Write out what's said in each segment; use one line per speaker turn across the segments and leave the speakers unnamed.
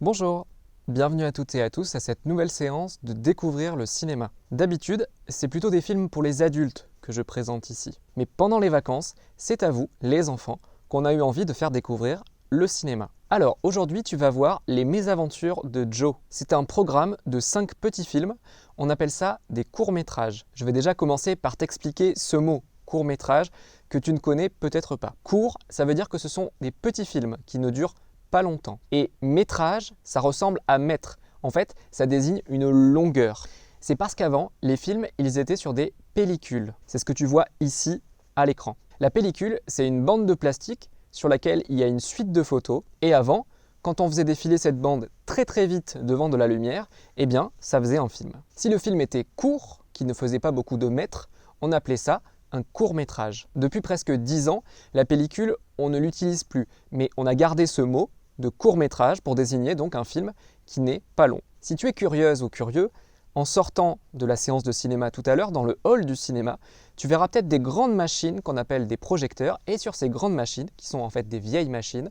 Bonjour, bienvenue à toutes et à tous à cette nouvelle séance de découvrir le cinéma. D'habitude, c'est plutôt des films pour les adultes que je présente ici. Mais pendant les vacances, c'est à vous, les enfants, qu'on a eu envie de faire découvrir le cinéma. Alors aujourd'hui, tu vas voir Les Mésaventures de Joe. C'est un programme de 5 petits films, on appelle ça des courts-métrages. Je vais déjà commencer par t'expliquer ce mot, court-métrage, que tu ne connais peut-être pas. Court, ça veut dire que ce sont des petits films qui ne durent pas longtemps. Et métrage, ça ressemble à mètre. En fait, ça désigne une longueur. C'est parce qu'avant, les films, ils étaient sur des pellicules. C'est ce que tu vois ici à l'écran. La pellicule, c'est une bande de plastique sur laquelle il y a une suite de photos. Et avant, quand on faisait défiler cette bande très vite devant de la lumière, eh bien, ça faisait un film. Si le film était court, qui ne faisait pas beaucoup de mètres, on appelait ça un court-métrage. Depuis presque 10 ans, la pellicule, on ne l'utilise plus, mais on a gardé ce mot de court-métrage pour désigner donc un film qui n'est pas long. Si tu es curieuse ou curieux, en sortant de la séance de cinéma tout à l'heure, dans le hall du cinéma, tu verras peut-être des grandes machines qu'on appelle des projecteurs, et sur ces grandes machines, qui sont en fait des vieilles machines,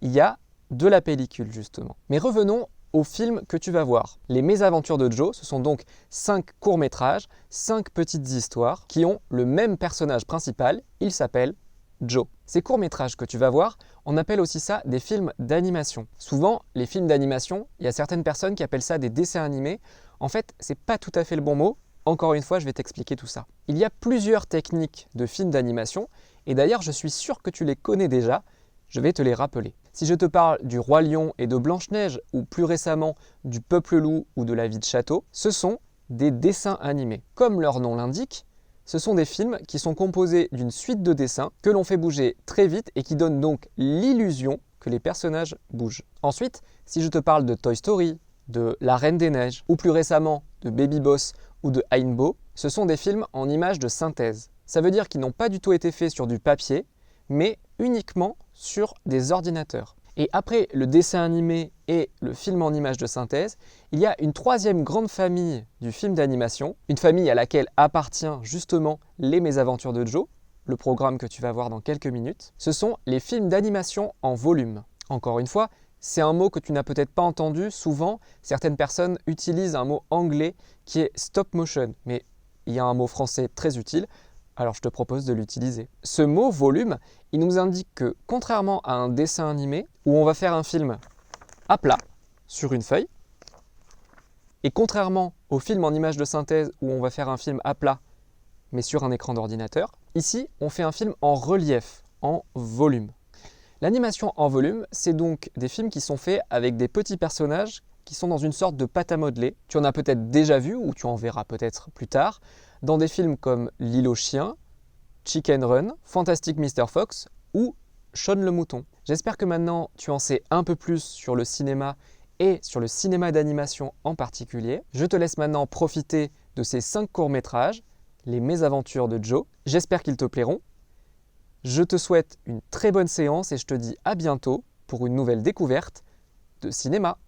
il y a de la pellicule justement. Mais revenons au film que tu vas voir. Les Mésaventures de Joe, ce sont donc 5 courts-métrages, 5 petites histoires qui ont le même personnage principal, il s'appelle Joe. Ces courts-métrages que tu vas voir, on appelle aussi ça des films d'animation. Souvent, les films d'animation, il y a certaines personnes qui appellent ça des dessins animés. En fait, c'est pas tout à fait le bon mot. Encore une fois, je vais t'expliquer tout ça. Il y a plusieurs techniques de films d'animation, et d'ailleurs, je suis sûr que tu les connais déjà. Je vais te les rappeler. Si je te parle du Roi Lion et de Blanche-Neige, ou plus récemment du Peuple Loup ou de La Vie de Château, ce sont des dessins animés. Comme leur nom l'indique, ce sont des films qui sont composés d'une suite de dessins que l'on fait bouger très vite et qui donnent donc l'illusion que les personnages bougent. Ensuite, si je te parle de Toy Story, de La Reine des Neiges, ou plus récemment de Baby Boss ou de Heimbo, ce sont des films en images de synthèse. Ça veut dire qu'ils n'ont pas du tout été faits sur du papier, mais uniquement sur des ordinateurs. Et après le dessin animé et le film en images de synthèse, il y a une troisième grande famille du film d'animation, une famille à laquelle appartient justement Les Mésaventures de Joe, le programme que tu vas voir dans quelques minutes. Ce sont les films d'animation en volume. Encore une fois, c'est un mot que tu n'as peut-être pas entendu. Souvent, certaines personnes utilisent un mot anglais qui est stop motion, mais il y a un mot français très utile, alors je te propose de l'utiliser. Ce mot volume, il nous indique que contrairement à un dessin animé où on va faire un film à plat sur une feuille, et contrairement au film en image de synthèse où on va faire un film à plat mais sur un écran d'ordinateur, ici on fait un film en relief, en volume. L'animation en volume, c'est donc des films qui sont faits avec des petits personnages qui sont dans une sorte de pâte à modeler. Tu en as peut-être déjà vu ou tu en verras peut-être plus tard dans des films comme L'île aux chiens, Chicken Run, Fantastic Mr. Fox ou Shaun le mouton. J'espère que maintenant tu en sais un peu plus sur le cinéma et sur le cinéma d'animation en particulier. Je te laisse maintenant profiter de ces 5 courts-métrages, Les Mésaventures de Joe. J'espère qu'ils te plairont. Je te souhaite une très bonne séance et je te dis à bientôt pour une nouvelle découverte de cinéma.